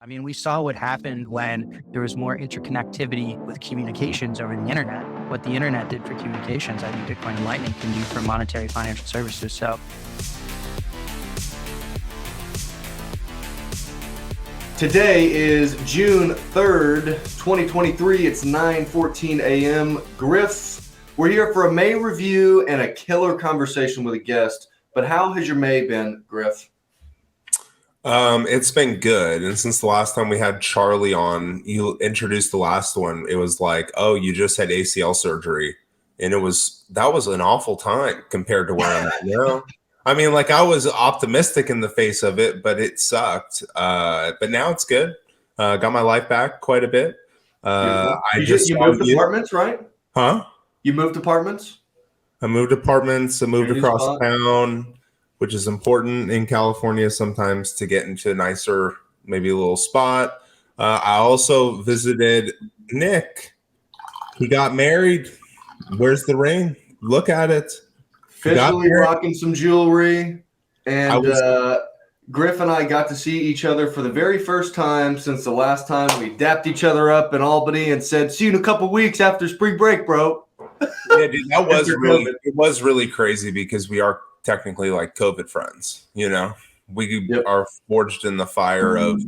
I mean, we saw what happened when there was more interconnectivity with communications over the internet. What the internet did for communications, I think Bitcoin and Lightning can do for monetary financial services. So today is June 3rd, 2023. It's 9:14 a.m. Griff, we're here for a May review and a killer conversation with a guest. But how has your May been, Griff? It's been good. And since the last time we had Charlie on, you introduced the last one. It was like, oh, you just had ACL surgery. And that was an awful time compared to where I'm at now. I mean, like, I was optimistic in the face of it, but it sucked. But now it's good. Got my life back quite a bit. You moved apartments, right? Huh? You moved apartments? I moved apartments. I moved across town, which is important in California sometimes to get into a nicer, maybe a little spot. I also visited Nick. He got married. Where's the ring? Look at it. Officially rocking some jewelry. And Griff and I got to see each other for the very first time since the last time we dapped each other up in Albany and said, see you in a couple weeks after spring break, bro. Yeah, dude, it was really crazy because we are technically like COVID friends, you know. We are forged in the fire of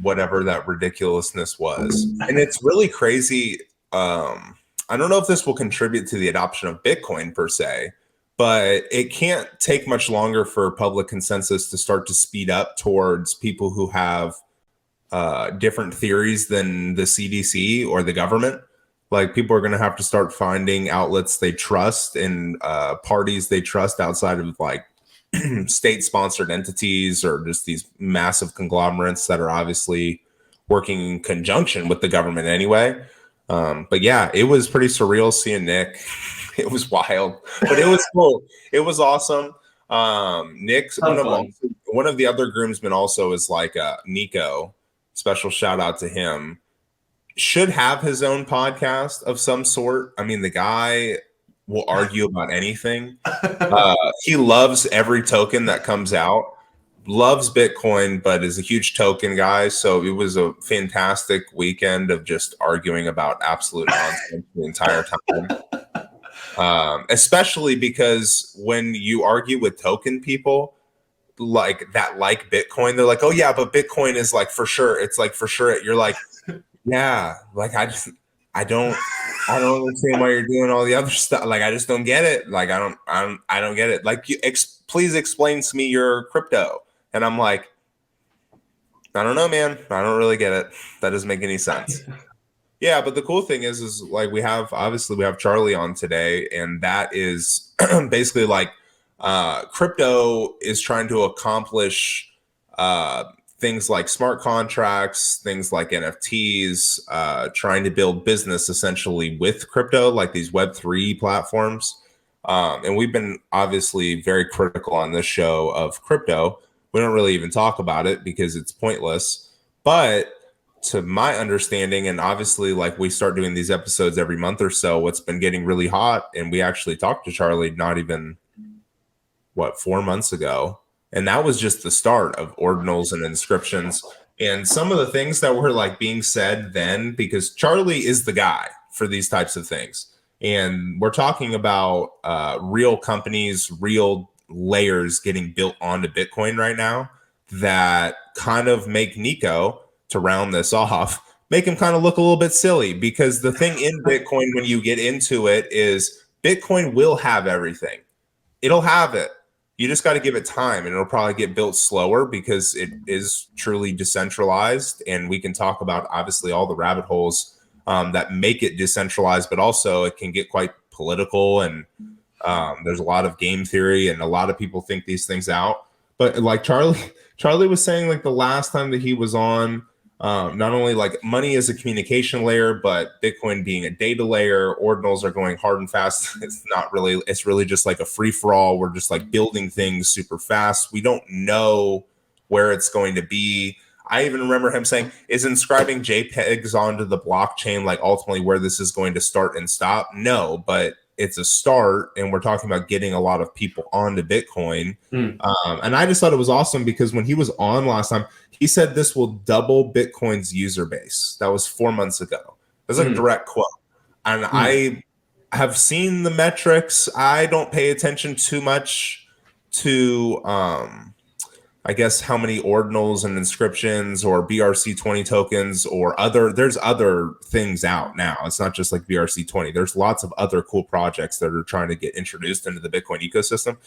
whatever that ridiculousness was. And it's really crazy. I don't know if this will contribute to the adoption of Bitcoin per se, but it can't take much longer for public consensus to start to speed up towards people who have different theories than the CDC or the government. Like, people are going to have to start finding outlets they trust and parties they trust outside of like state-sponsored entities or just these massive conglomerates that are obviously working in conjunction with the government anyway. But yeah, it was pretty surreal seeing Nick. It was wild, but it was cool. It was awesome. Nick's one of the other groomsmen also is like Nico. Special shout out to him. Should have his own podcast of some sort. I mean, the guy will argue about anything. He loves every token that comes out, loves Bitcoin, but is a huge token guy. So it was a fantastic weekend of just arguing about absolute nonsense the entire time. Especially because when you argue with token people like Bitcoin, they're like, oh yeah, but Bitcoin is like for sure. It's like for sure. You're like, yeah, like I don't understand why you're doing all the other stuff. Like, I just don't get it. Like, I don't get it. Like, please explain to me your crypto. And I'm like, I don't know, man. I don't really get it. That doesn't make any sense. Yeah, but the cool thing is like we have Charlie on today, and that is basically like crypto is trying to accomplish things like smart contracts, things like NFTs, trying to build business essentially with crypto, like these Web3 platforms. And we've been obviously very critical on this show of crypto. We don't really even talk about it because it's pointless. But to my understanding, and obviously like we start doing these episodes every month or so, what's been getting really hot, and we actually talked to Charlie not even, 4 months ago. And that was just the start of ordinals and inscriptions. And some of the things that were like being said then, because Charlie is the guy for these types of things. And we're talking about real companies, real layers getting built onto Bitcoin right now that kind of make Nico, to round this off, make him kind of look a little bit silly. Because the thing in Bitcoin, when you get into it, is Bitcoin will have everything. It'll have it. You just got to give it time, and it'll probably get built slower because it is truly decentralized. And we can talk about obviously all the rabbit holes that make it decentralized, but also it can get quite political. And there's a lot of game theory, and a lot of people think these things out. But like Charlie was saying, like the last time that he was on, not only like money is a communication layer, but Bitcoin being a data layer, ordinals are going hard and fast. It's really just like a free for all. We're just like building things super fast. We don't know where it's going to be. I even remember him saying, is inscribing JPEGs onto the blockchain like ultimately where this is going to start and stop? No, but it's a start, and we're talking about getting a lot of people onto Bitcoin. And I just thought it was awesome because when he was on last time, he said this will double Bitcoin's user base. That was 4 months ago. That's like a direct quote. And I have seen the metrics. I don't pay attention too much to I guess how many ordinals and inscriptions or BRC20 tokens or there's other things out now. It's not just like BRC20. There's lots of other cool projects that are trying to get introduced into the Bitcoin ecosystem.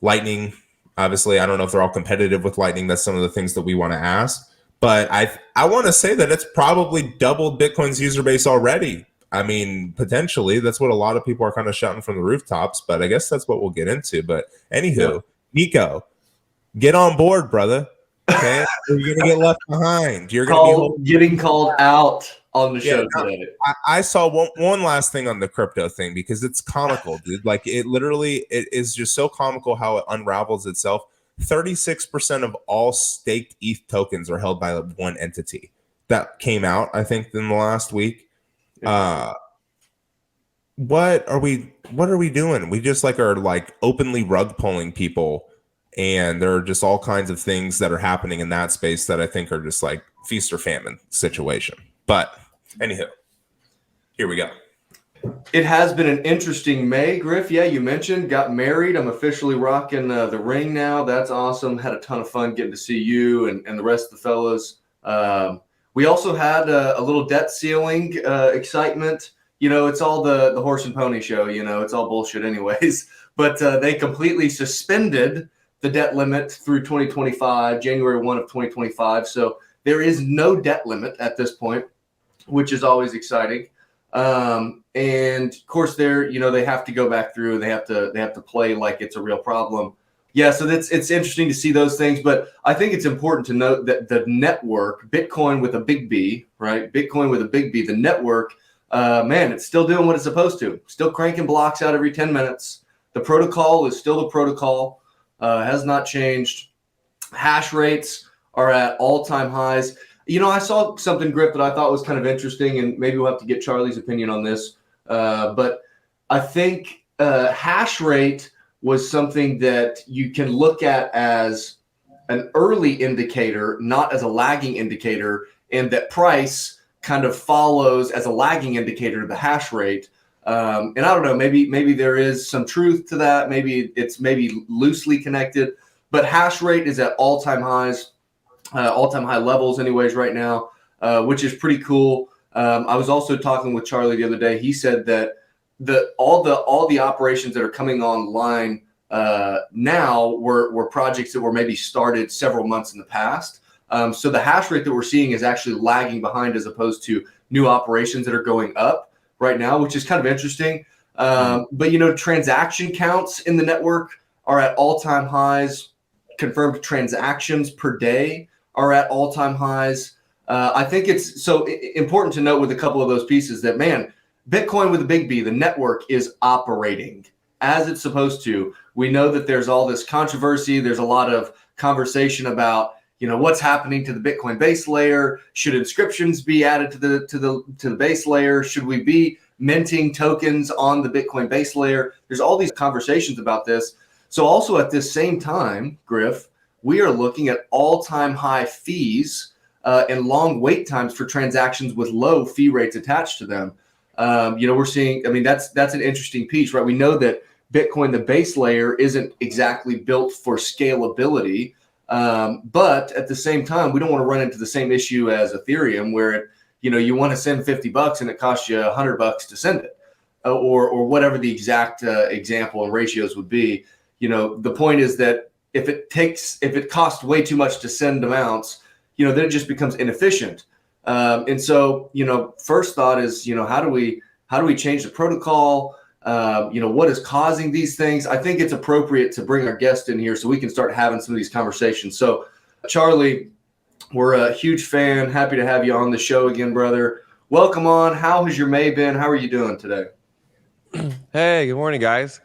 Lightning, obviously, I don't know if they're all competitive with Lightning. That's some of the things that we want to ask. But I want to say that it's probably doubled Bitcoin's user base already. I mean, potentially, that's what a lot of people are kind of shouting from the rooftops, but I guess that's what we'll get into. But anywho, Nico, get on board, brother. Okay, you're gonna get left behind. You're gonna be getting called out on the show today. I saw one last thing on the crypto thing because it's comical, dude. Like it is just so comical how it unravels itself. 36% of all staked ETH tokens are held by one entity. That came out, I think, in the last week. What are we doing? We just are openly rug pulling people, and there are just all kinds of things that are happening in that space that I think are just like feast or famine situation. But anywho, here we go. It has been an interesting May, Griff. Yeah, you mentioned got married. I'm officially rocking the ring now. That's awesome. Had a ton of fun getting to see you and the rest of the fellas. We also had a little debt ceiling excitement. It's all the horse and pony show. It's all bullshit anyways. But they completely suspended the debt limit through 2025, January 1 of 2025. So there is no debt limit at this point, which is always exciting. And of course they have to go back through and they have to play like it's a real problem. Yeah. So it's interesting to see those things, but I think it's important to note that the network, Bitcoin with a big B, right? Bitcoin with a big B, the network, it's still doing what it's supposed to, still cranking blocks out every 10 minutes. The protocol is still the protocol, has not changed. Hash rates are at all-time highs. I saw something, Griff, that I thought was kind of interesting, and maybe we'll have to get Charlie's opinion on this. But I think hash rate was something that you can look at as an early indicator, not as a lagging indicator, and that price kind of follows as a lagging indicator to the hash rate. And I don't know, maybe there is some truth to that. Maybe it's loosely connected, but hash rate is at all-time highs. All-time high levels anyways right now, which is pretty cool. I was also talking with Charlie the other day. He said that all the operations that are coming online now were projects that were maybe started several months in the past. So the hash rate that we're seeing is actually lagging behind as opposed to new operations that are going up right now, which is kind of interesting. But transaction counts in the network are at all-time highs. Confirmed transactions per day are at all-time highs. I think it's so important to note with a couple of those pieces that, Bitcoin with a big B, the network is operating as it's supposed to. We know that there's all this controversy. There's a lot of conversation about, what's happening to the Bitcoin base layer. Should inscriptions be added to the base layer? Should we be minting tokens on the Bitcoin base layer? There's all these conversations about this. So also at this same time, Griff, we are looking at all-time high fees and long wait times for transactions with low fee rates attached to them. We're seeing, that's an interesting piece, right? We know that Bitcoin, the base layer, isn't exactly built for scalability. But at the same time, we don't want to run into the same issue as Ethereum where, you want to send $50 and it costs you $100 to send it or whatever the exact example and ratios would be. The point is that if it costs way too much to send amounts, then it just becomes inefficient. And so, first thought is, how do we change the protocol? What is causing these things? I think it's appropriate to bring our guest in here so we can start having some of these conversations. So, Charlie, we're a huge fan. Happy to have you on the show again, brother. Welcome on. How has your May been? How are you doing today? Hey, good morning, guys.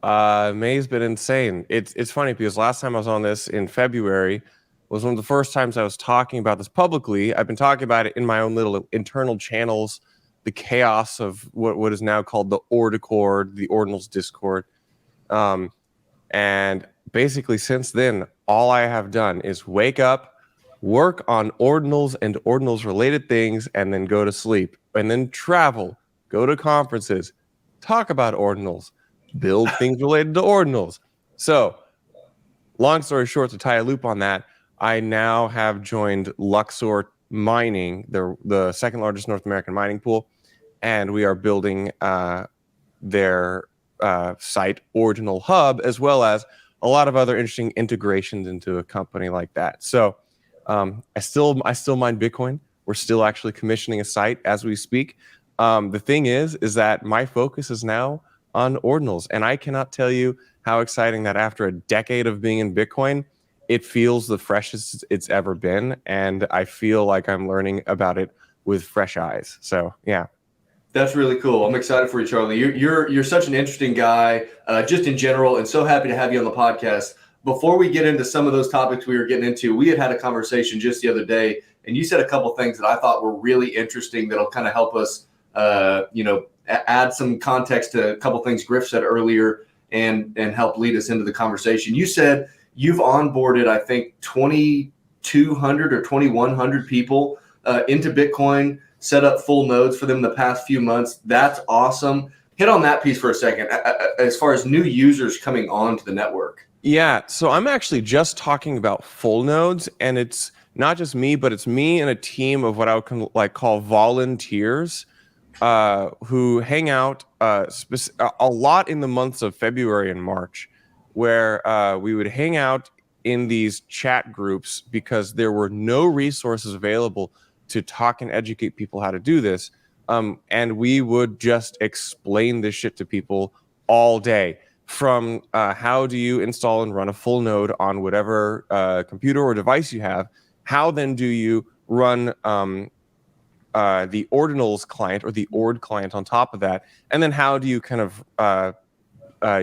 May's been insane. It's funny because last time I was on this in February was one of the first times I was talking about this publicly. I've been talking about it in my own little internal channels the chaos of what is now called the Ordiccord, the Ordinals Discord. And basically since then, all I have done is wake up, work on ordinals and ordinals related things, and then go to sleep, and then travel, go to conferences, talk about ordinals, build things related to ordinals. So long story short, to tie a loop on that, I now have joined Luxor Mining, the second largest North American mining pool, and we are building their site Ordinal Hub, as well as a lot of other interesting integrations into a company like that. So I still mine Bitcoin. We're still actually commissioning a site as we speak. The thing is that my focus is now on ordinals, and I cannot tell you how exciting that after a decade of being in Bitcoin, it feels the freshest it's ever been, and I feel like I'm learning about it with fresh eyes. So yeah. That's really cool. I'm excited for you, Charlie. You're such an interesting guy, just in general, and so happy to have you on the podcast. Before we get into some of those topics we were getting into, we had a conversation just the other day, and you said a couple things that I thought were really interesting that'll kind of help us, add some context to a couple things Griff said earlier and help lead us into the conversation. You said you've onboarded, I think, 2,200 or 2,100 people into Bitcoin, set up full nodes for them the past few months. That's awesome. Hit on that piece for a second, as far as new users coming on to the network. Yeah, so I'm actually just talking about full nodes, and it's not just me, but it's me and a team of what I would call volunteers who hang out a lot in the months of February and March, where we would hang out in these chat groups because there were no resources available to talk and educate people how to do this. And we would just explain this shit to people all day, from how do you install and run a full node on whatever computer or device you have, how then do you run the ordinals client or the ord client on top of that, and then how do you kind of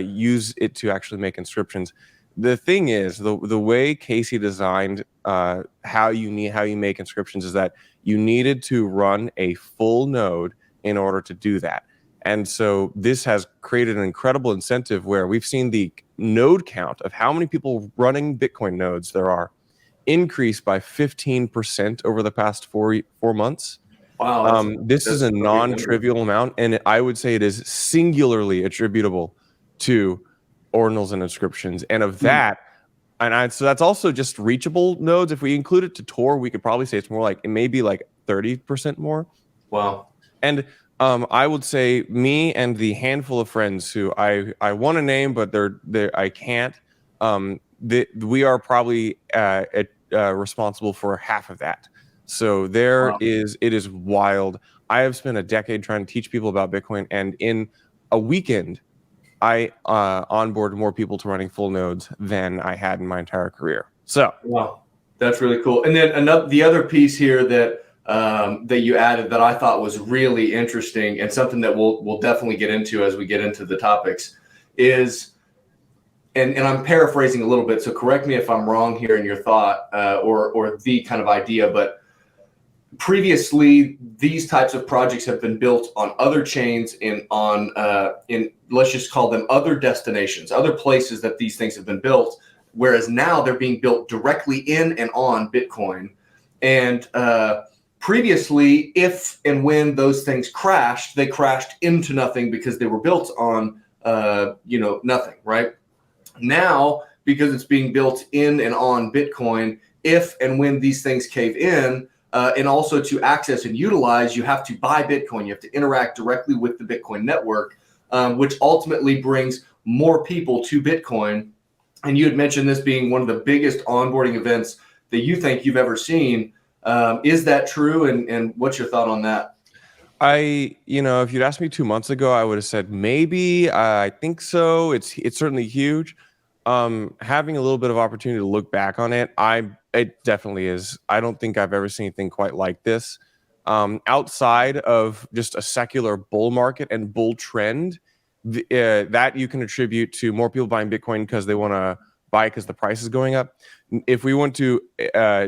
use it to actually make inscriptions. The thing is, the way Casey designed how you make inscriptions is that you needed to run a full node in order to do that. And so this has created an incredible incentive where we've seen the node count of how many people running Bitcoin nodes there are increase by 15% over the past four months. Wow. This is a non-trivial amount, and I would say it is singularly attributable to ordinals and inscriptions. And of that, so that's also just reachable nodes. If we include it to Tor, we could probably say it's more like, it may be like 30% more. Wow. And I would say me and the handful of friends who I want to name, but I can't. We are probably responsible for half of that. So it is wild. I have spent a decade trying to teach people about Bitcoin, and in a weekend, I onboarded more people to running full nodes than I had in my entire career. So wow, that's really cool. And then the other piece here that you added that I thought was really interesting, and something that we'll definitely get into as we get into the topics, is, and I'm paraphrasing a little bit, so correct me if I'm wrong here in your thought or the kind of idea, but previously these types of projects have been built on other chains in let's just call them other destinations, other places that these things have been built, whereas now they're being built directly in and on Bitcoin. And previously, if and when those things crashed, they crashed into nothing because they were built on nothing, right? Now, because it's being built in and on Bitcoin, if and when these things cave in, and also to access and utilize, you have to buy Bitcoin. You have to interact directly with the Bitcoin network, which ultimately brings more people to Bitcoin. And you had mentioned this being one of the biggest onboarding events that you think you've ever seen. Is that true? And what's your thought on that? if you'd asked me 2 months ago, I would have said maybe. I think so. It's certainly huge. Having a little bit of opportunity to look back on it, it definitely is. I don't think I've ever seen anything quite like this. Outside of just a secular bull market and bull trend, that you can attribute to more people buying Bitcoin because they want to buy because the price is going up. If we want to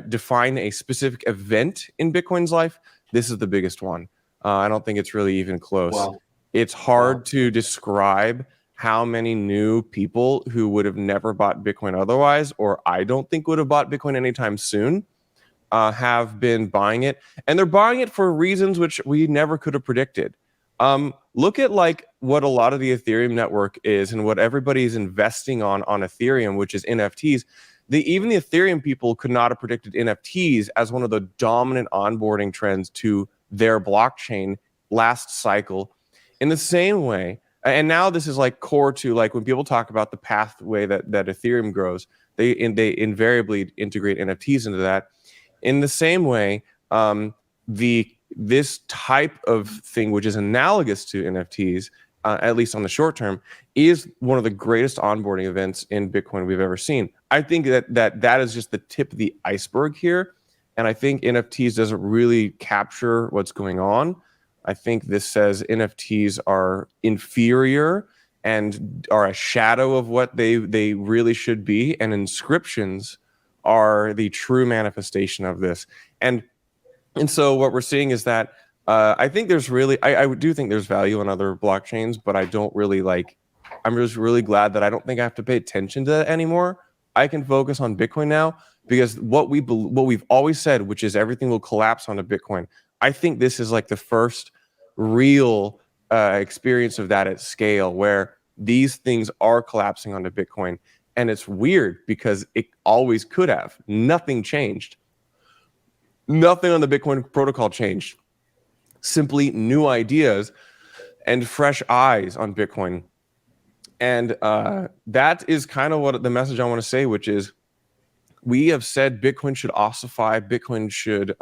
define a specific event in Bitcoin's life, this is the biggest one. I don't think it's really even close. Wow. It's hard to describe how many new people who would have never bought Bitcoin otherwise, or I don't think would have bought Bitcoin anytime soon, have been buying it. And they're buying it for reasons which we never could have predicted. Look at like what a lot of the Ethereum network is and what everybody's investing on Ethereum, which is NFTs. Even the Ethereum people could not have predicted NFTs as one of the dominant onboarding trends to their blockchain last cycle. In the same way, and now this is like core to like when people talk about the pathway that Ethereum grows, they invariably integrate NFTs into that. In the same way, this type of thing, which is analogous to NFTs, at least on the short term, is one of the greatest onboarding events in Bitcoin we've ever seen. I think that is just the tip of the iceberg here, and I think NFTs doesn't really capture what's going on. I think this says NFTs are inferior and are a shadow of what they really should be, and inscriptions are the true manifestation of this. And so what we're seeing is that I think there's really, I do think there's value in other blockchains, but I don't really like, I'm just really glad that I don't think I have to pay attention to that anymore. I can focus on Bitcoin now because what we've always said, which is everything will collapse onto Bitcoin. I think this is like the first real experience of that at scale where these things are collapsing onto Bitcoin. And it's weird because it always could have. Nothing changed. Nothing on the Bitcoin protocol changed. Simply new ideas and fresh eyes on Bitcoin. And that is kind of what the message I want to say, which is we have said Bitcoin should ossify. Bitcoin should,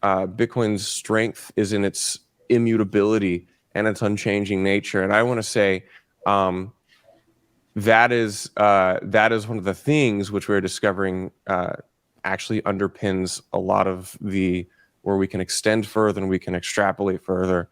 Bitcoin's strength is in its immutability and its unchanging nature. And I want to say that is one of the things which we're discovering actually underpins a lot of where we can extend further and we can extrapolate further.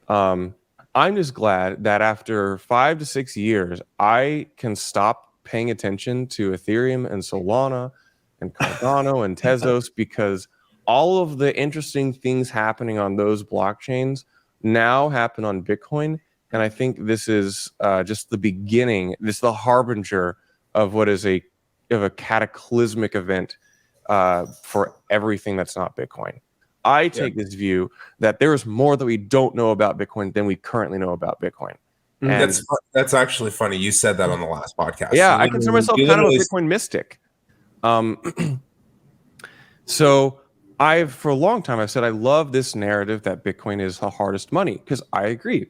I'm just glad that after 5 to 6 years, I can stop paying attention to Ethereum and Solana and Cardano and Tezos because all of the interesting things happening on those blockchains now happen on Bitcoin. And I think this is just the beginning. This is the harbinger of what is a cataclysmic event for everything that's not Bitcoin. I take this view that there is more that we don't know about Bitcoin than we currently know about Bitcoin. And that's actually funny. You said that on the last podcast. Yeah, I consider myself kind of a Bitcoin mystic. So for a long time, I've said I love this narrative that Bitcoin is the hardest money because I agree.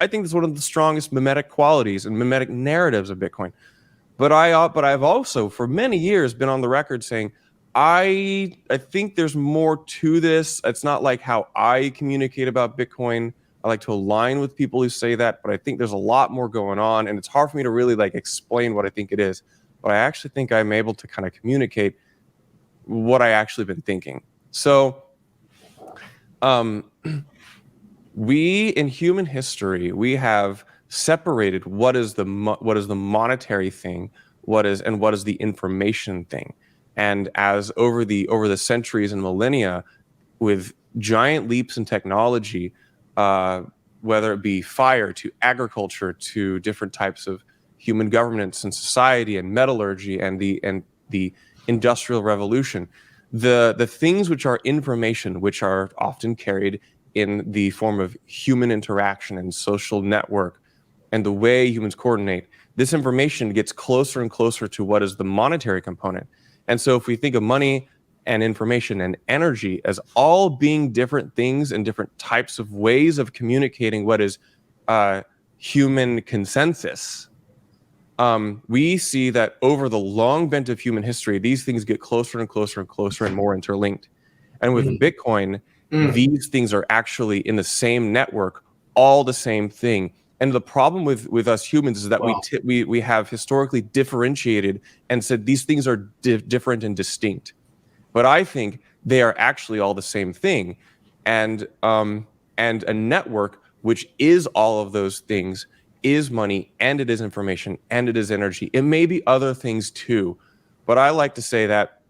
I think it's one of the strongest mimetic qualities and mimetic narratives of Bitcoin. But I've also for many years been on the record saying I think there's more to this. It's not like how I communicate about Bitcoin. I like to align with people who say that, but I think there's a lot more going on, and it's hard for me to really like explain what I think it is. But I actually think I'm able to kind of communicate what I actually been thinking. So, we in human history we have separated what is the monetary thing, what is the information thing. And as over the centuries and millennia, with giant leaps in technology, whether it be fire to agriculture to different types of human governance and society and metallurgy and the industrial revolution, the things which are information, which are often carried in the form of human interaction and social network and the way humans coordinate, this information gets closer and closer to what is the monetary component. And so if we think of money and information and energy as all being different things and different types of ways of communicating what is human consensus, we see that over the long bent of human history, these things get closer and closer and closer and more interlinked. And with Bitcoin, these things are actually in the same network, all the same thing. And the problem with us humans is that we have historically differentiated and said these things are different and distinct. But I think they are actually all the same thing. And a network which is all of those things is money, and it is information, and it is energy. It may be other things too. But I like to say that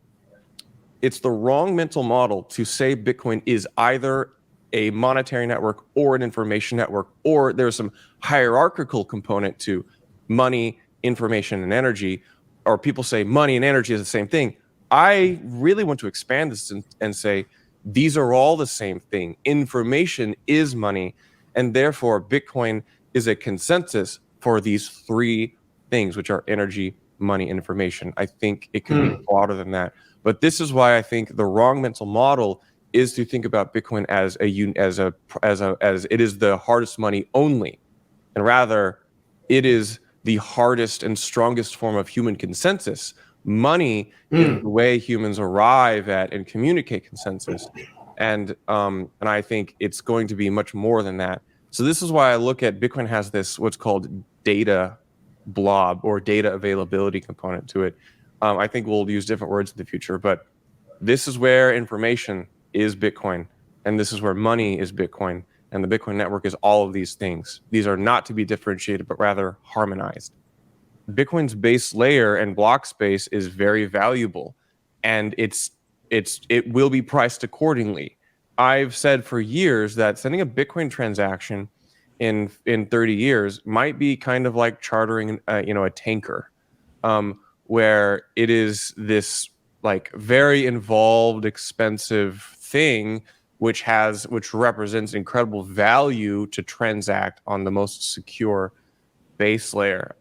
it's the wrong mental model to say Bitcoin is either a monetary network or an information network, or there's some hierarchical component to money, information, and energy, or people say money and energy is the same thing. I really want to expand this and say these are all the same thing. Information is money, and therefore Bitcoin is a consensus for these three things, which are energy, money, and information. I think it could be broader than that. But this is why I think the wrong mental model is to think about Bitcoin as it is the hardest money only, and rather it is the hardest and strongest form of human consensus. Money is the way humans arrive at and communicate consensus, and I think it's going to be much more than that. So this is why I look at Bitcoin has this what's called data blob or data availability component to it. I think we'll use different words in the future, but this is where information is Bitcoin, and this is where money is Bitcoin, and the Bitcoin network is all of these things. These are not to be differentiated, but rather harmonized. Bitcoin's base layer and block space is very valuable, and it will be priced accordingly. I've said for years that sending a Bitcoin transaction in 30 years might be kind of like chartering a tanker, where it is this like very involved, expensive thing which represents incredible value to transact on the most secure base layer.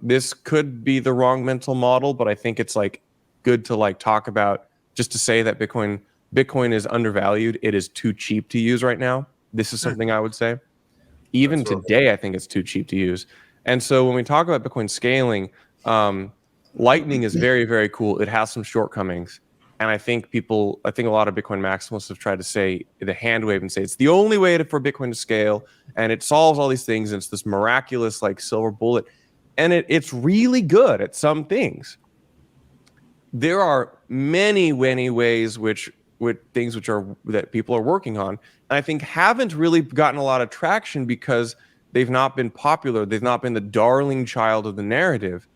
This could be the wrong mental model, but I think it's like good to like talk about, just to say that Bitcoin is undervalued. It is too cheap to use right now. This is something I would say. Even today, I think it's too cheap to use. And so when we talk about Bitcoin scaling, Lightning is very, very cool. It has some shortcomings. And I think a lot of Bitcoin maximalists have tried to say the hand wave and say it's the only way for Bitcoin to scale, and it solves all these things, and it's this miraculous like silver bullet. And it's really good at some things. There are many, many ways with things that people are working on, and I think haven't really gotten a lot of traction because they've not been popular. They've not been the darling child of the narrative.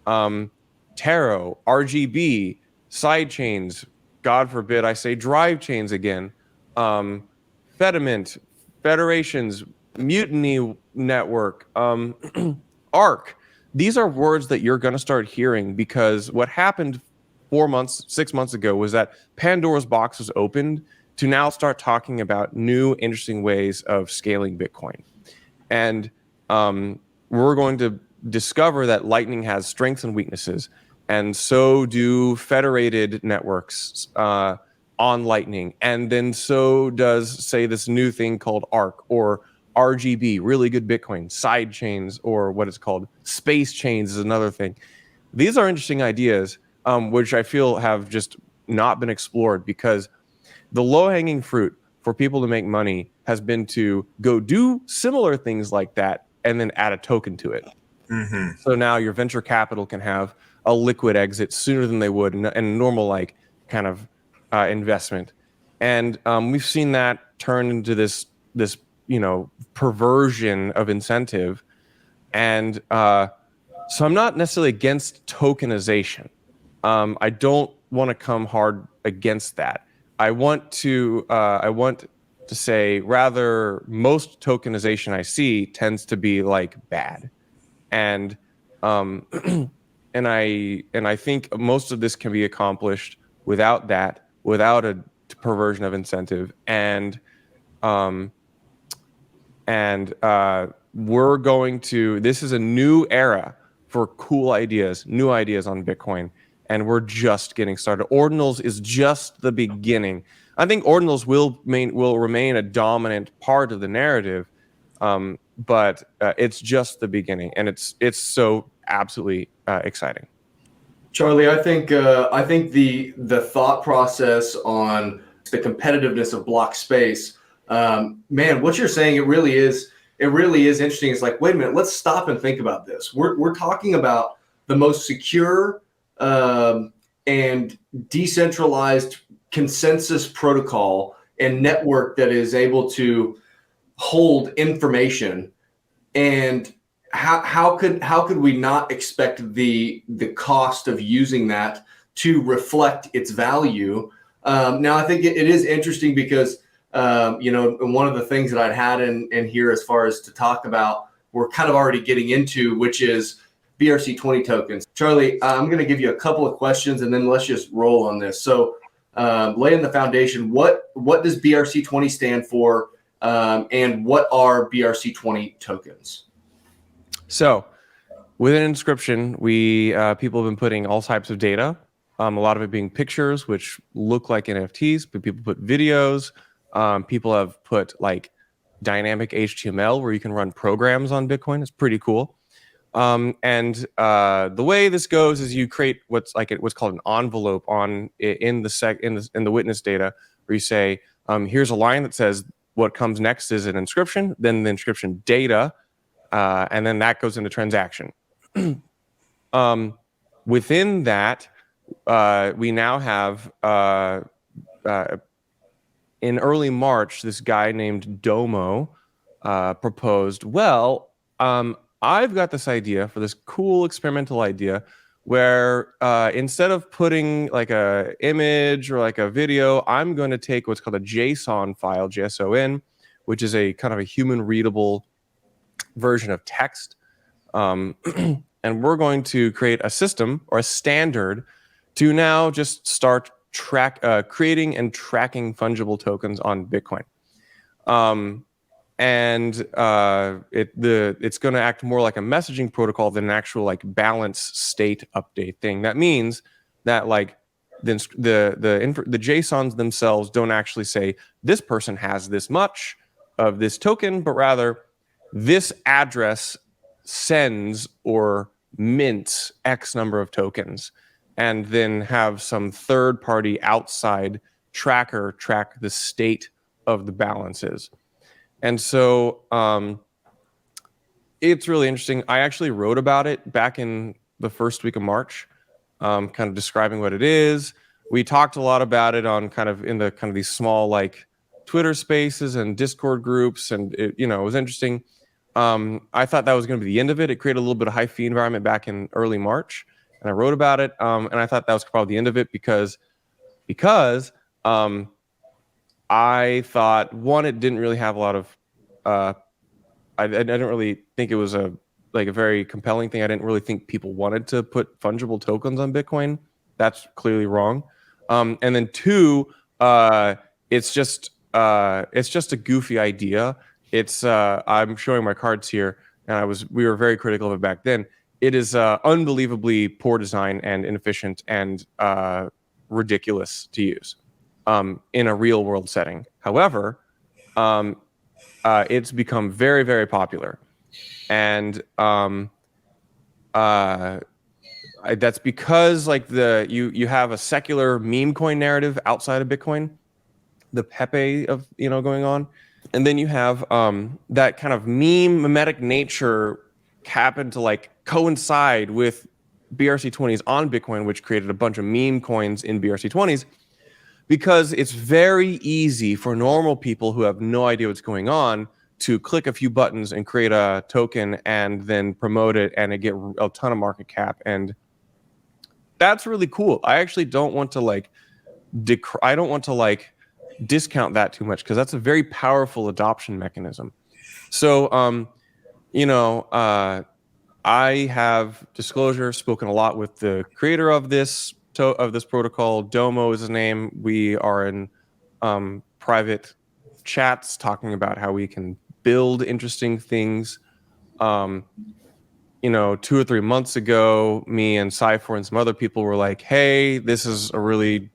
Taro, RGB, side chains, God forbid I say drive chains again, Fediment, federations, mutiny network, ARC. These are words that you're going to start hearing because what happened 6 months ago was that Pandora's box was opened to now start talking about new, interesting ways of scaling Bitcoin. And we're going to discover that Lightning has strengths and weaknesses, and so do federated networks on Lightning, and then so does, say, this new thing called ARC or RGB, really good Bitcoin, side chains, or what it's called, space chains is another thing. These are interesting ideas, which I feel have just not been explored, because the low-hanging fruit for people to make money has been to go do similar things like that and then add a token to it. So now your venture capital can have a liquid exit sooner than they would in a normal like kind of investment. And we've seen that turn into this perversion of incentive. And so I'm not necessarily against tokenization. I don't want to come hard against that. I want to say rather most tokenization I see tends to be like bad. And and I think most of this can be accomplished without that, without a perversion of incentive. And we're going to, this is a new era for cool ideas, new ideas on Bitcoin, and we're just getting started. Ordinals is just the beginning. I think ordinals will remain a dominant part of the narrative, but it's just the beginning, and it's so absolutely exciting. Charlie, I think the thought process on the competitiveness of block space, man, what you're saying, it really is interesting. It's like, wait a minute, let's stop and think about this. We're talking about the most secure and decentralized consensus protocol and network that is able to hold information, and how could we not expect the cost of using that to reflect its value? Now, I think it is interesting because And one of the things that I'd had in here as far as to talk about, we're kind of already getting into, which is BRC20 tokens. Charlie, I'm going to give you a couple of questions and then let's just roll on this. So laying the foundation, what does BRC20 stand for, and what are BRC20 tokens? So within Inscription, we people have been putting all types of data, a lot of it being pictures, which look like NFTs, but people put videos. People have put like dynamic HTML where you can run programs on Bitcoin. It's pretty cool. And the way this goes is you create what's called an envelope in the witness data, where you say, here's a line that says what comes next is an inscription, then the inscription data, and then that goes into transaction. Within that, we now have in early March, this guy named Domo proposed, I've got this idea for this cool experimental idea where instead of putting like a image or like a video, I'm going to take what's called a JSON file, JSON, which is a kind of a human readable version of text. And we're going to create a system or a standard to now just start creating and tracking fungible tokens on Bitcoin. It's going to act more like a messaging protocol than an actual like balance state update thing. That means that like the JSONs themselves don't actually say this person has this much of this token, but rather this address sends or mints X number of tokens, and then have some third party outside tracker track the state of the balances. And so it's really interesting. I actually wrote about it back in the first week of March, kind of describing what it is. We talked a lot about it on these small like Twitter spaces and Discord groups, and it was interesting. I thought that was going to be the end of it. It created a little bit of high fee environment back in early March, and I wrote about it. And I thought that was probably the end of it because I thought, one, it didn't really have a lot of I didn't really think it was a very compelling thing. I didn't really think people wanted to put fungible tokens on Bitcoin. That's clearly wrong. And then two, it's just a goofy idea. It's I'm showing my cards here, and we were very critical of it back then. It is unbelievably poor design and inefficient and ridiculous to use in a real world setting. However, it's become very, very popular, and that's because like you have a secular meme coin narrative outside of Bitcoin, the Pepe of going on, and then you have that kind of mimetic nature happen to like coincide with BRC20s on Bitcoin, which created a bunch of meme coins in BRC20s. Because it's very easy for normal people who have no idea what's going on to click a few buttons and create a token and then promote it and get a ton of market cap. And that's really cool. I actually don't want to discount that too much, because that's a very powerful adoption mechanism. So, I have disclosure spoken a lot with the creator of this protocol. Domo is his name. We are in private chats talking about how we can build interesting things. 2 or 3 months ago, me and Cypher and some other people were like, hey, this is we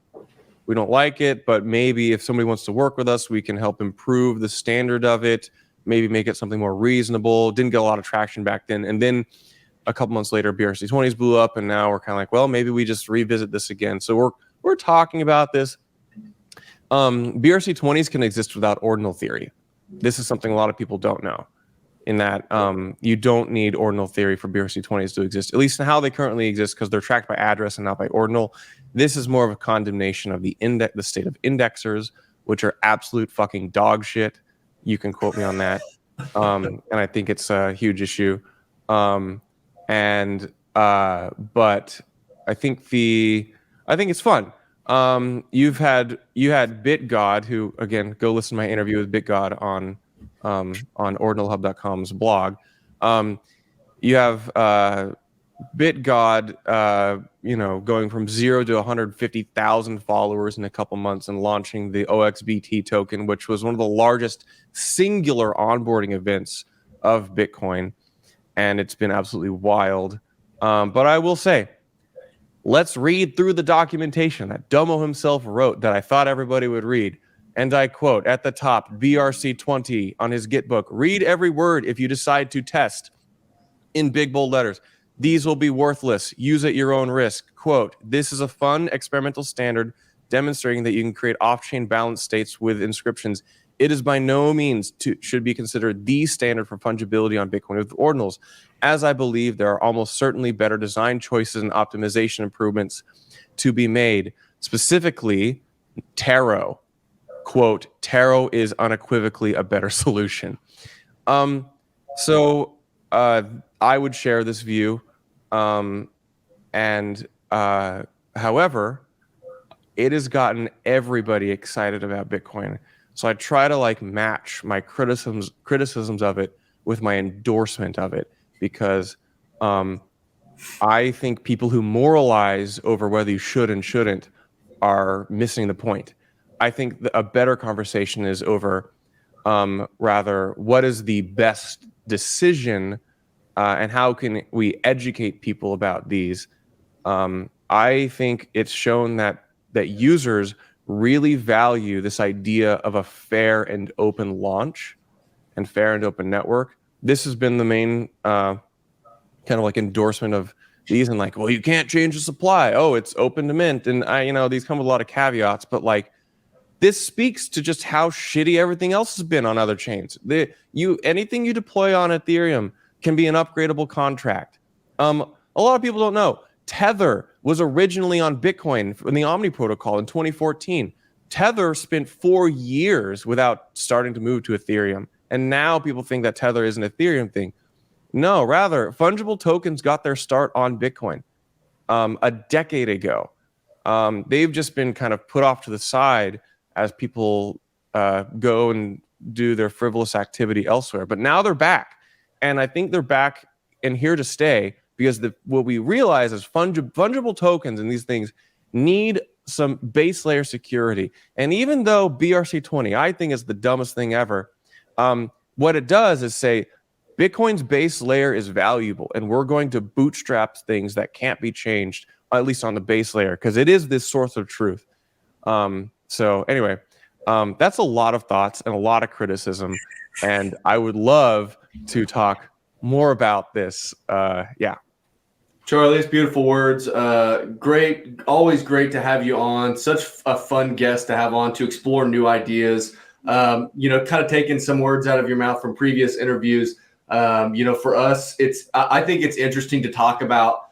don't like it, but maybe if somebody wants to work with us, we can help improve the standard of it, maybe make it something more reasonable. Didn't get a lot of traction back then. And then a couple months later, BRC20s blew up, and now we're kind of like, well, maybe we just revisit this again. So we're talking about this. BRC20s can exist without ordinal theory. This is something a lot of people don't know, in that you don't need ordinal theory for BRC20s to exist, at least in how they currently exist, because they're tracked by address and not by ordinal. This is more of a condemnation of the state of indexers, which are absolute fucking dog shit. You can quote me on that. And I think it's a huge issue. But I think it's fun. You had BitGod, who, again, go listen to my interview with BitGod on ordinalhub.com's blog. You have BitGod, going from 0 to 150,000 followers in a couple months and launching the OXBT token, which was one of the largest singular onboarding events of Bitcoin. And it's been absolutely wild. But I will say, let's read through the documentation that Domo himself wrote that I thought everybody would read. And I quote at the top, BRC20 on his Gitbook, read every word if you decide to test, in big bold letters. These will be worthless. Use at your own risk. Quote, this is a fun experimental standard demonstrating that you can create off-chain balance states with inscriptions. It is by no means should be considered the standard for fungibility on Bitcoin with ordinals, as I believe there are almost certainly better design choices and optimization improvements to be made. Specifically, Taro. Quote, Taro is unequivocally a better solution. So I would share this view. However, it has gotten everybody excited about Bitcoin. So I try to match my criticisms of it with my endorsement of it, because I think people who moralize over whether you should and shouldn't are missing the point. I think a better conversation is over rather what is the best decision and how can we educate people about these. I think it's shown that users really value this idea of a fair and open launch and fair and open network. This has been the main kind of endorsement of these, and well, you can't change the supply. Oh, it's open to mint. And these come with a lot of caveats, but this speaks to just how shitty everything else has been on other chains. Anything you deploy on Ethereum can be an upgradable contract. A lot of people don't know. Tether was originally on Bitcoin in the Omni protocol in 2014. Tether spent 4 years without starting to move to Ethereum. And now people think that Tether is an Ethereum thing. No, rather, fungible tokens got their start on Bitcoin a decade ago. They've just been kind of put off to the side as people go and do their frivolous activity elsewhere. But now they're back. And I think they're back and here to stay, because what we realize is fungible tokens and these things need some base layer security. And even though BRC20, I think, is the dumbest thing ever, what it does is say Bitcoin's base layer is valuable, and we're going to bootstrap things that can't be changed, at least on the base layer, because it is this source of truth. So anyway, that's a lot of thoughts and a lot of criticism, and I would love to talk more about this. Charlie, it's beautiful words. Great, always great to have you on. Such a fun guest to have on to explore new ideas. Kind of taking some words out of your mouth from previous interviews. For us, I think it's interesting to talk about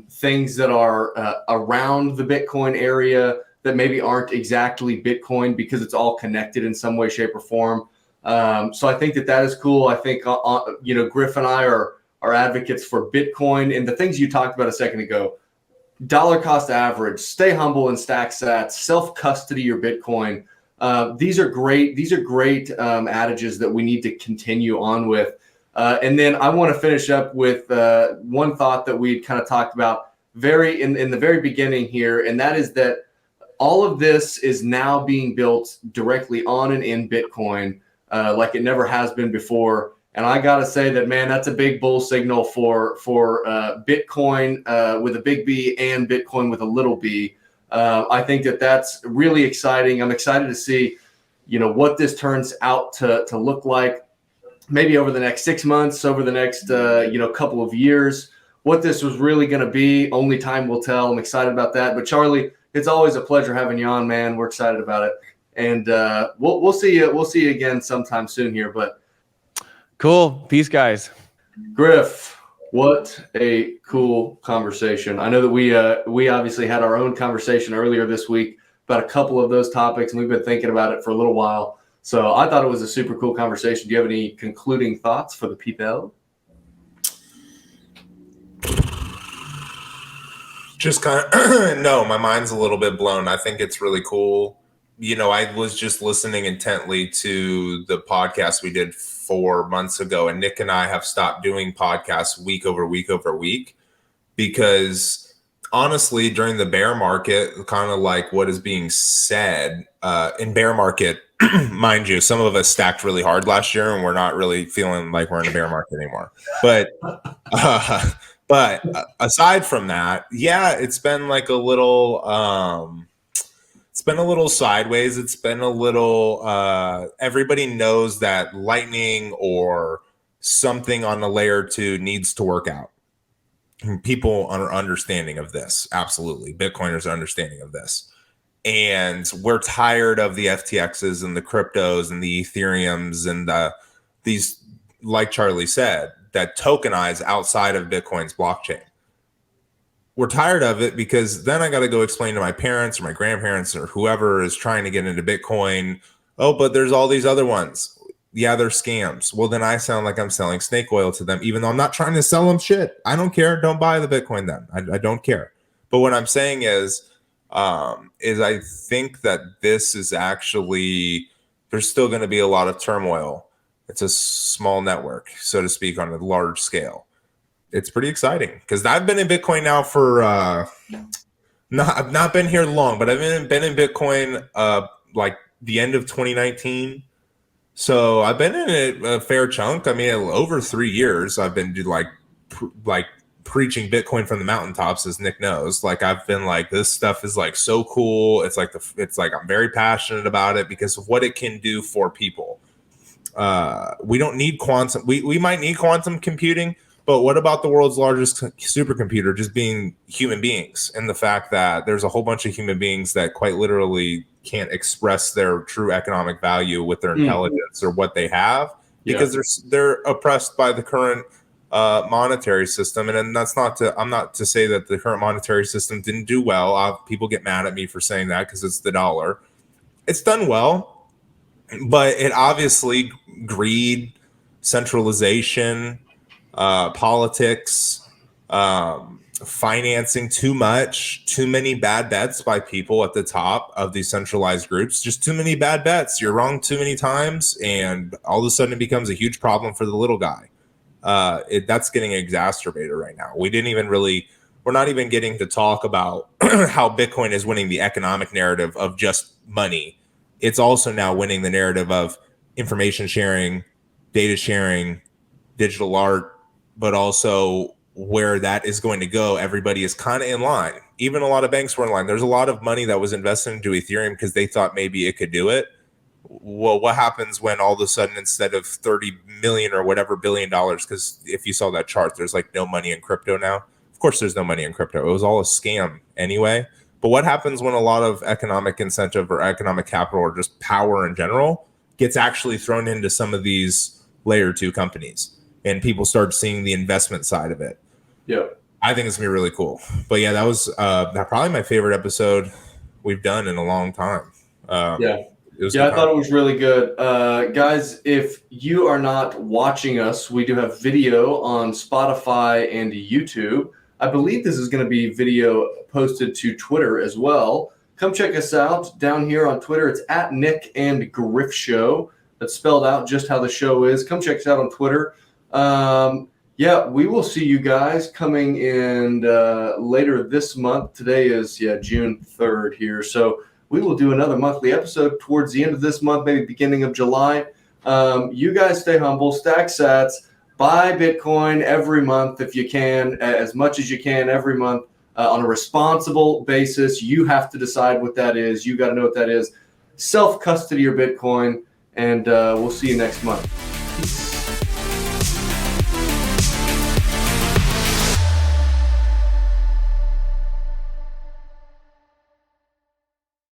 things that are around the Bitcoin area that maybe aren't exactly Bitcoin, because it's all connected in some way, shape, or form. So I think that is cool. I think Griff and I are advocates for Bitcoin, and the things you talked about a second ago: dollar cost average, stay humble and stack sats, self-custody your Bitcoin. These are great adages that we need to continue on with. And then I want to finish up with one thought that we kind of talked about in the very beginning here, and that is that all of this is now being built directly on and in Bitcoin, like it never has been before. And I got to say that, man, that's a big bull signal for Bitcoin with a big B and Bitcoin with a little b. I think that's really exciting. I'm excited to see, what this turns out to look like, maybe over the next 6 months, over the next, couple of years. What this was really going to be, only time will tell. I'm excited about that. But Charlie, it's always a pleasure having you on, man. We're excited about it. And we'll see you. We'll see you again sometime soon here. But cool. Peace, guys. Griff, what a cool conversation. I know that we obviously had our own conversation earlier this week about a couple of those topics, and we've been thinking about it for a little while. So I thought it was a super cool conversation. Do you have any concluding thoughts for the people? Just kind of, no, my mind's a little bit blown. I think it's really cool. You know, I was just listening intently to the podcast we did 4 months ago, and Nick and I have stopped doing podcasts week over week over week because honestly, during the bear market, kind of like what is being said in bear market, mind you, some of us stacked really hard last year and we're not really feeling like we're in a bear market anymore. But aside from that, yeah, it's been like a little, it's been a little sideways. It's been a little, everybody knows that Lightning or something on a layer 2 needs to work out. People are understanding of this. Absolutely. Bitcoiners are understanding of this. And we're tired of the FTXs and the cryptos and the Ethereums and these, like Charlie said, that tokenize outside of Bitcoin's blockchain. We're tired of it because then I got to go explain to my parents or my grandparents or whoever is trying to get into Bitcoin, oh, but there's all these other ones. Yeah, they're scams. Well, then I sound like I'm selling snake oil to them, even though I'm not trying to sell them shit. I don't care. Don't buy the Bitcoin then. I don't care. But what I'm saying is I think that this is actually, there's still going to be a lot of turmoil. It's a small network, so to speak, on a large scale. It's pretty exciting because I've been in Bitcoin now for I've not been here long, but I've been in Bitcoin like the end of 2019. So I've been in it a fair chunk. I mean, over 3 years, I've been like preaching Bitcoin from the mountaintops, as Nick knows. Like I've been like, this stuff is like so cool. It's like I'm very passionate about it because of what it can do for people. We don't need quantum. We might need quantum computing, but what about the world's largest supercomputer just being human beings, and the fact that there's a whole bunch of human beings that quite literally can't express their true economic value with their intelligence or what they have because they're oppressed by the current monetary system. And that's I'm not to say that the current monetary system didn't do well. People get mad at me for saying that because it's the dollar. It's done well, but it obviously greed, centralization, politics, financing too much, too many bad bets by people at the top of these centralized groups, just too many bad bets. You're wrong too many times, and all of a sudden it becomes a huge problem for the little guy. That's getting exacerbated right now. We're not even getting to talk about how Bitcoin is winning the economic narrative of just money. It's also now winning the narrative of information sharing, data sharing, digital art, but also where that is going to go. Everybody is kind of in line. Even a lot of banks were in line. There's a lot of money that was invested into Ethereum because they thought maybe it could do it. Well, what happens when all of a sudden, instead of 30 million or whatever $billion, because if you saw that chart, there's like no money in crypto now. Of course, there's no money in crypto. It was all a scam anyway. But what happens when a lot of economic incentive or economic capital or just power in general gets actually thrown into some of these layer 2 companies and people start seeing the investment side of it? Yeah, I think it's gonna be really cool. But yeah, that was probably my favorite episode we've done in a long time. I thought it was really good. Guys, if you are not watching us, we do have video on Spotify and YouTube. I believe this is going to be video posted to Twitter as well. Come check us out down here on Twitter. It's at Nyc Griff Show. That's spelled out just how the show is. Come check us out on Twitter. We will see you guys coming in later this month. Today is June 3rd here. So we will do another monthly episode towards the end of this month, maybe beginning of July. You guys stay humble, stack sats, buy Bitcoin every month if you can, as much as you can every month on a responsible basis. You have to decide what that is. You got to know what that is. Self-custody your Bitcoin, and we'll see you next month. Peace.